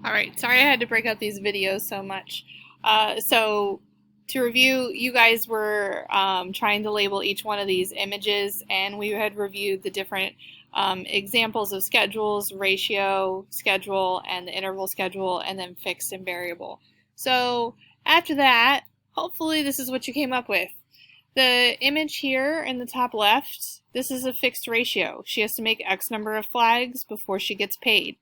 All right, sorry I had to break out these videos so much. So to review, you guys were trying to label each one of these images, and we had reviewed the different examples of schedules, ratio, schedule, and the interval schedule, and then fixed and variable. So after that, hopefully this is what you came up with. The image here in the top left, this is a fixed ratio. She has to make X number of flags before she gets paid.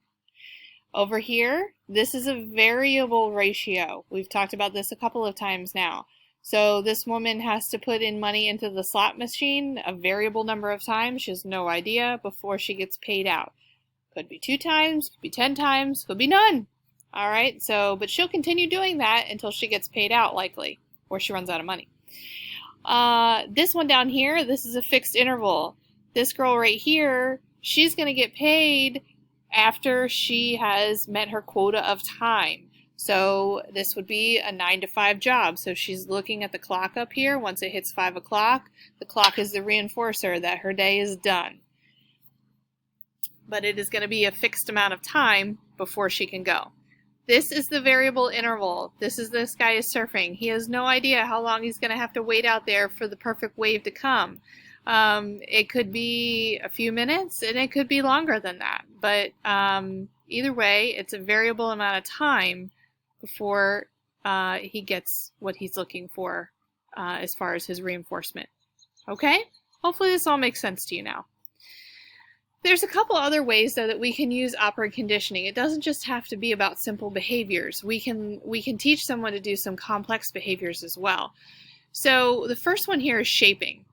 Over here, this is a variable ratio. We've talked about this a couple of times now. So this woman has to put in money into the slot machine a variable number of times. She has no idea before she gets paid out. Could be 2 times, could be 10 times, could be none. All right, so, but she'll continue doing that until she gets paid out, likely, or she runs out of money. This one down here, this is a fixed interval. This girl right here, she's going to get paid after she has met her quota of time. So this would be a 9 to 5 job. So she's looking at the clock up here. Once it hits 5 o'clock, the clock is the reinforcer that her day is done. But it is going to be a fixed amount of time before she can go. This is the variable interval. This guy is surfing. He has no idea how long he's going to have to wait out there for the perfect wave to come. It could be a few minutes, and it could be longer than that. But either way, it's a variable amount of time before he gets what he's looking for as far as his reinforcement. Okay? Hopefully this all makes sense to you now. There's a couple other ways, though, that we can use operant conditioning. It doesn't just have to be about simple behaviors. We can teach someone to do some complex behaviors as well. So the first one here is shaping.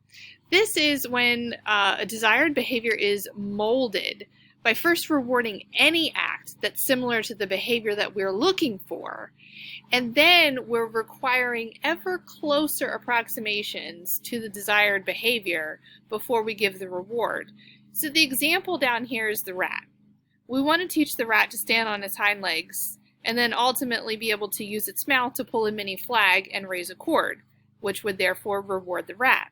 This is when a desired behavior is molded by first rewarding any act that's similar to the behavior that we're looking for, and then we're requiring ever closer approximations to the desired behavior before we give the reward. So the example down here is the rat. We want to teach the rat to stand on its hind legs and then ultimately be able to use its mouth to pull a mini flag and raise a cord, which would therefore reward the rat.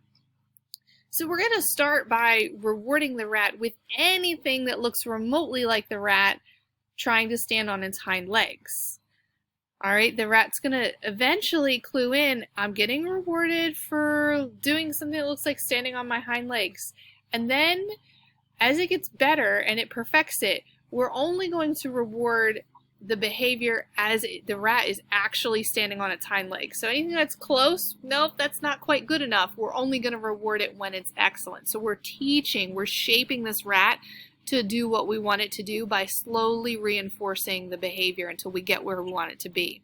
So we're going to start by rewarding the rat with anything that looks remotely like the rat trying to stand on its hind legs. All right, the rat's going to eventually clue in, I'm getting rewarded for doing something that looks like standing on my hind legs. And then as it gets better and it perfects it, we're only going to reward the behavior as the rat is actually standing on its hind legs. So anything that's close, nope, that's not quite good enough. We're only going to reward it when it's excellent. So we're shaping this rat to do what we want it to do by slowly reinforcing the behavior until we get where we want it to be.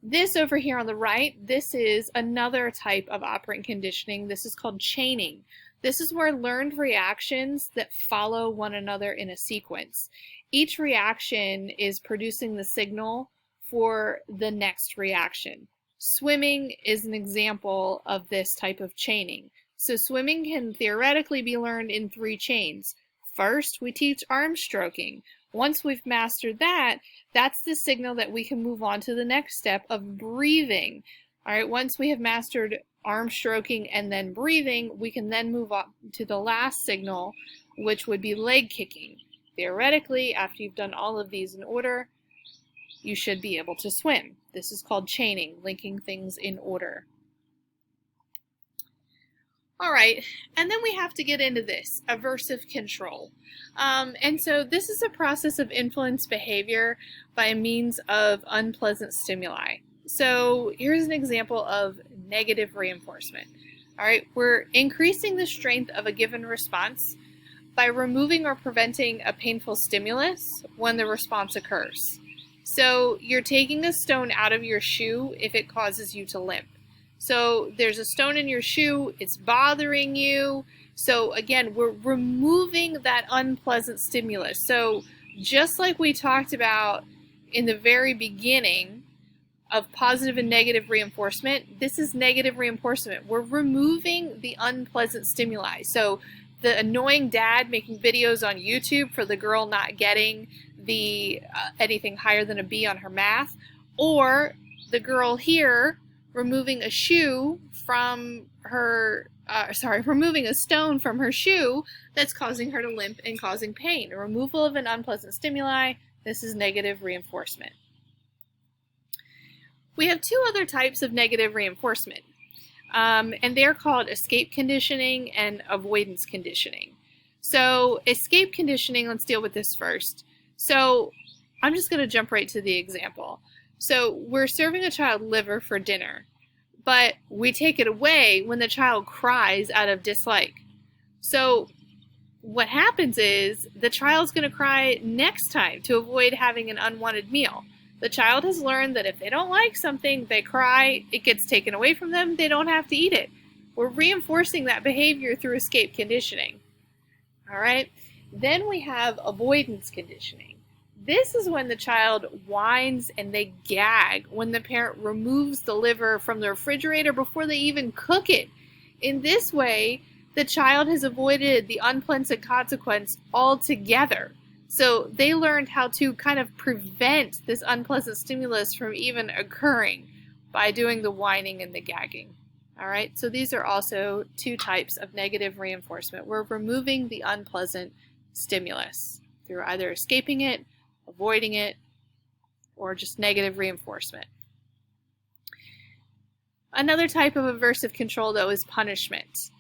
This over here on the right, this is another type of operant conditioning. This is called chaining. This is where learned reactions that follow one another in a sequence. Each reaction is producing the signal for the next reaction. Swimming is an example of this type of chaining. So swimming can theoretically be learned in 3 chains. First, we teach arm stroking. Once we've mastered that, that's the signal that we can move on to the next step of breathing. All right, once we have mastered arm stroking and then breathing, we can then move on to the last signal, which would be leg kicking. Theoretically, after you've done all of these in order, you should be able to swim. This is called chaining, linking things in order. All right, and then we have to get into this, aversive control. And so this is a process of influence behavior by means of unpleasant stimuli. So here's an example of negative reinforcement. All right, we're increasing the strength of a given response by removing or preventing a painful stimulus when the response occurs. So you're taking a stone out of your shoe if it causes you to limp. So there's a stone in your shoe, it's bothering you. So again, we're removing that unpleasant stimulus. So just like we talked about in the very beginning of positive and negative reinforcement, this is negative reinforcement. We're removing the unpleasant stimuli. So the annoying dad making videos on YouTube for the girl not getting the anything higher than a B on her math, or the girl here removing a shoe from her, removing a stone from her shoe that's causing her to limp and causing pain. A removal of an unpleasant stimuli This is negative reinforcement. We have two other types of negative reinforcement, and they're called escape conditioning and avoidance conditioning. So escape conditioning, let's deal with this first. So I'm just going to jump right to the example. So we're serving a child liver for dinner, but we take it away when the child cries out of dislike. So what happens is the child's going to cry next time to avoid having an unwanted meal. The child has learned that if they don't like something, they cry, it gets taken away from them, they don't have to eat it. We're reinforcing that behavior through escape conditioning. All right? Then we have avoidance conditioning. This is when the child whines and they gag when the parent removes the liver from the refrigerator before they even cook it. In this way, the child has avoided the unpleasant consequence altogether. So they learned how to kind of prevent this unpleasant stimulus from even occurring by doing the whining and the gagging. All right, so these are also two types of negative reinforcement. We're removing the unpleasant stimulus through either escaping it, avoiding it, or just negative reinforcement. Another type of aversive control, though, is punishment.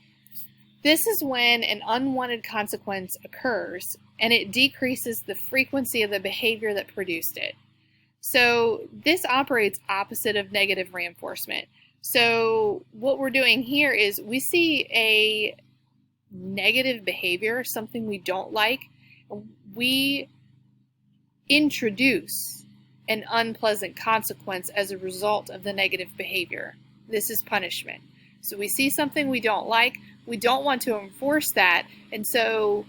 This is when an unwanted consequence occurs and it decreases the frequency of the behavior that produced it. So this operates opposite of negative reinforcement. So what we're doing here is we see a negative behavior, something we don't like. We introduce an unpleasant consequence as a result of the negative behavior. This is punishment. So we see something we don't like. We don't want to enforce that, and so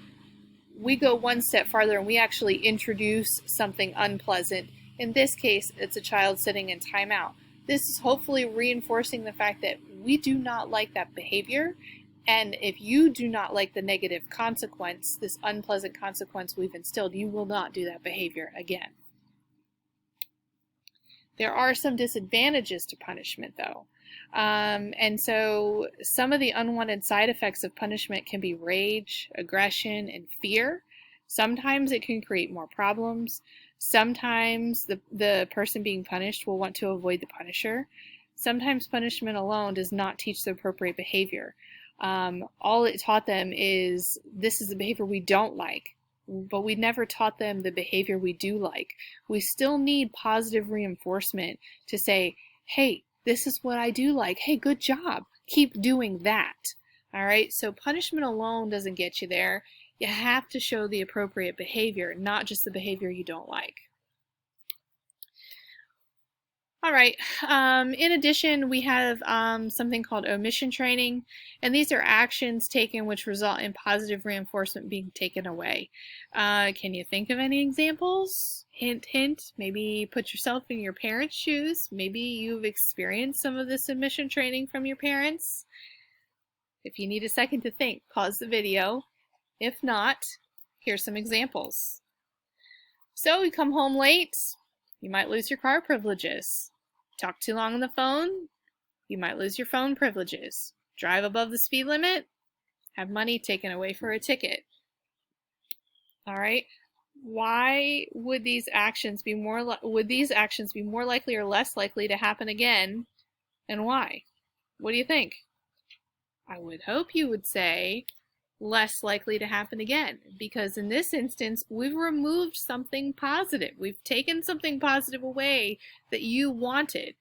we go one step farther and we actually introduce something unpleasant. In this case, it's a child sitting in timeout. This is hopefully reinforcing the fact that we do not like that behavior, and if you do not like the negative consequence, this unpleasant consequence we've instilled, you will not do that behavior again. There are some disadvantages to punishment, though. And so some of the unwanted side effects of punishment can be rage, aggression, and fear. Sometimes it can create more problems. Sometimes the person being punished will want to avoid the punisher. Sometimes punishment alone does not teach the appropriate behavior. All it taught them is this is the behavior we don't like, but we never taught them the behavior we do like. We still need positive reinforcement to say, hey, this is what I do like. Hey, good job. Keep doing that. All right, so punishment alone doesn't get you there. You have to show the appropriate behavior, not just the behavior you don't like. All right, in addition, we have something called omission training, and these are actions taken which result in positive reinforcement being taken away. Can you think of any examples? Hint, hint, maybe put yourself in your parents' shoes. Maybe you've experienced some of this omission training from your parents. If you need a second to think, pause the video. If not, here's some examples. So you come home late, you might lose your car privileges. Talk too long on the phone, you might lose your phone privileges. Drive above the speed limit, have money taken away for a ticket. All right. Why would these actions be more likely or less likely to happen again, and why? What do you think? I would hope you would say less likely to happen again, because in this instance we've removed something positive. We've taken something positive away that you wanted.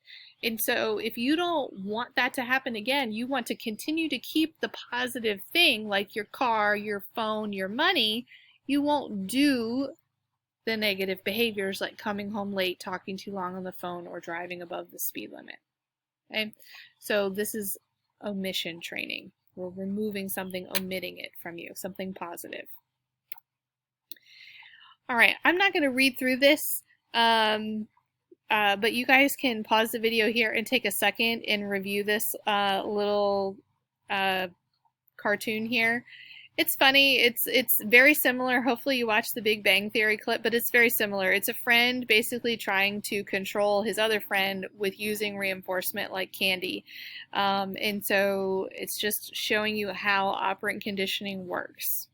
And so if you don't want that to happen again, you want to continue to keep the positive thing like your car, your phone, your money, you won't do the negative behaviors like coming home late, talking too long on the phone, or driving above the speed limit. Okay? So this is omission training. We're removing something, omitting it from you, something positive. All right, I'm not going to read through this, but you guys can pause the video here and take a second and review this little cartoon here. It's funny. It's very similar. Hopefully you watched the Big Bang Theory clip, but it's very similar. It's a friend basically trying to control his other friend with using reinforcement like candy. And so it's just showing you how operant conditioning works.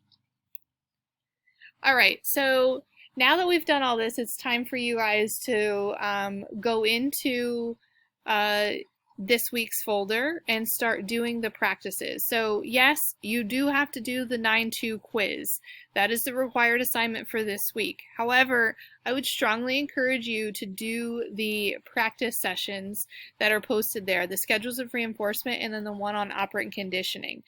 All right, so Now that we've done all this, it's time for you guys to go into uh, this week's folder and start doing the practices. So yes, you do have to do the 9-2 quiz. That is the required assignment for this week. However, I would strongly encourage you to do the practice sessions that are posted there, the schedules of reinforcement and then the one on operant conditioning.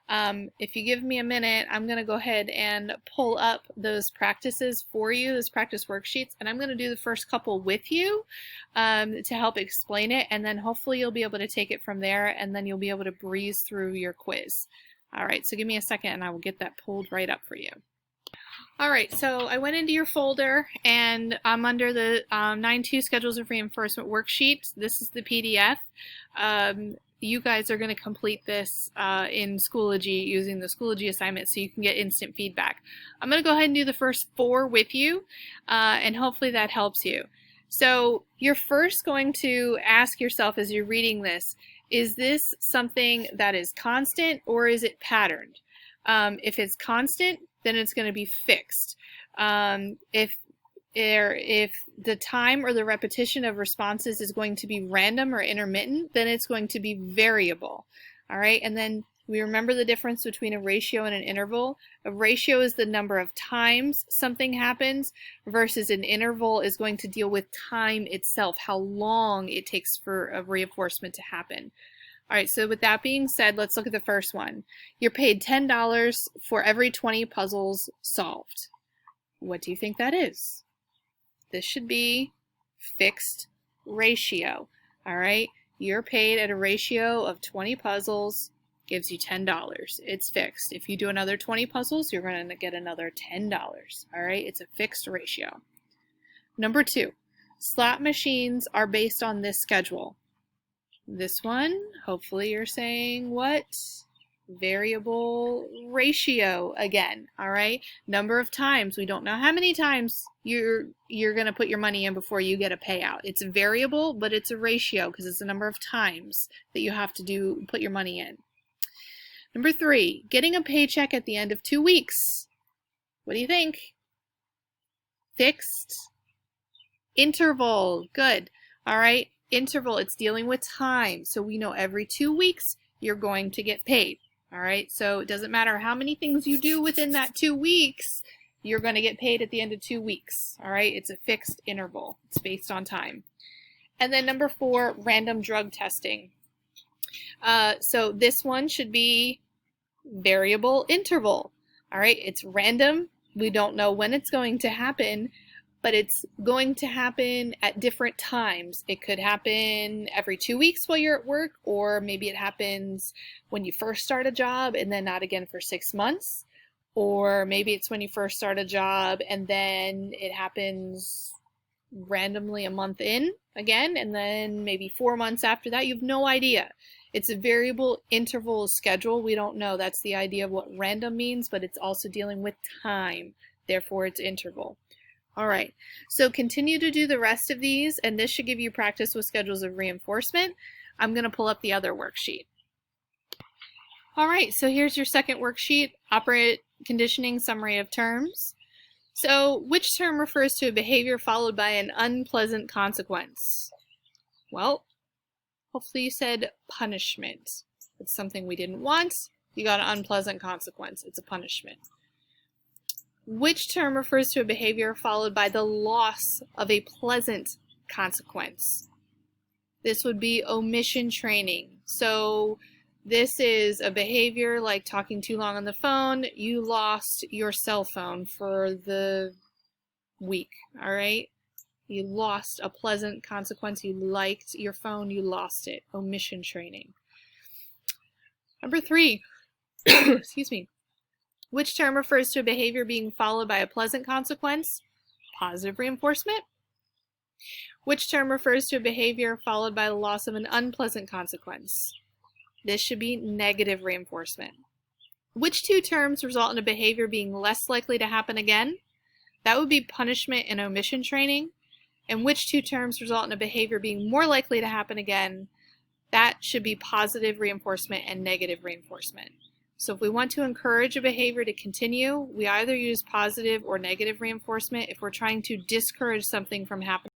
If you give me a minute, I'm going to go ahead and pull up those practices for you, those practice worksheets, and I'm going to do the first couple with you to help explain it, and then hopefully you'll be able to take it from there, and then you'll be able to breeze through your quiz. All right, so give me a second and I will get that pulled right up for you. All right, so I went into your folder and I'm under the 9-2 Schedules of Reinforcement worksheet. This is the PDF. You guys are going to complete this in Schoology using the Schoology assignment so you can get instant feedback. I'm going to go ahead and do the first 4 with you, and hopefully that helps you. So you're first going to ask yourself as you're reading this, is this something that is constant or is it patterned? If it's constant, then it's going to be fixed. If the time or the repetition of responses is going to be random or intermittent, then it's going to be variable. All right, and then we remember the difference between a ratio and an interval. A ratio is the number of times something happens versus an interval is going to deal with time itself, how long it takes for a reinforcement to happen. All right, so with that being said, let's look at the first one. You're paid $10 for every 20 puzzles solved. What do you think that is? This should be fixed ratio. All right, you're paid at a ratio of 20 puzzles, gives you $10. It's fixed. If you do another 20 puzzles, you're going to get another $10. All right, it's a fixed ratio. Number 2, slot machines are based on this schedule. This one, hopefully you're saying what? Variable ratio again. All right, number of times. We don't know how many times you're going to put your money in before you get a payout. It's a variable, but it's a ratio because it's the number of times that you have to put your money in. Number 3, getting a paycheck at the end of 2 weeks. What do you think? Fixed interval. Good. All right. Interval, it's dealing with time. So we know every 2 weeks you're going to get paid. All right. So it doesn't matter how many things you do within that 2 weeks, you're going to get paid at the end of 2 weeks. All right. It's a fixed interval. It's based on time. And then number 4, random drug testing. So this one should be variable interval. All right. It's random. We don't know when it's going to happen, but it's going to happen at different times. It could happen every 2 weeks while you're at work, or maybe it happens when you first start a job and then not again for 6 months. Or maybe it's when you first start a job and then it happens randomly a month in again, and then maybe 4 months after that. You have no idea. It's a variable interval schedule. We don't know. That's the idea of what random means, but it's also dealing with time. Therefore, it's interval. All right, so continue to do the rest of these, and this should give you practice with schedules of reinforcement. I'm going to pull up the other worksheet. All right, so here's your second worksheet, operant conditioning summary of terms. So which term refers to a behavior followed by an unpleasant consequence? Well, hopefully you said punishment. It's something we didn't want. You got an unpleasant consequence. It's a punishment. Which term refers to a behavior followed by the loss of a pleasant consequence? This would be omission training. So this is a behavior like talking too long on the phone. You lost your cell phone for the week, all right? You lost a pleasant consequence. You liked your phone, you lost it. Omission training. Number 3, excuse me. Which term refers to a behavior being followed by a pleasant consequence? Positive reinforcement. Which term refers to a behavior followed by the loss of an unpleasant consequence? This should be negative reinforcement. Which 2 terms result in a behavior being less likely to happen again? That would be punishment and omission training. And which 2 terms result in a behavior being more likely to happen again? That should be positive reinforcement and negative reinforcement. So if we want to encourage a behavior to continue, we either use positive or negative reinforcement. If we're trying to discourage something from happening,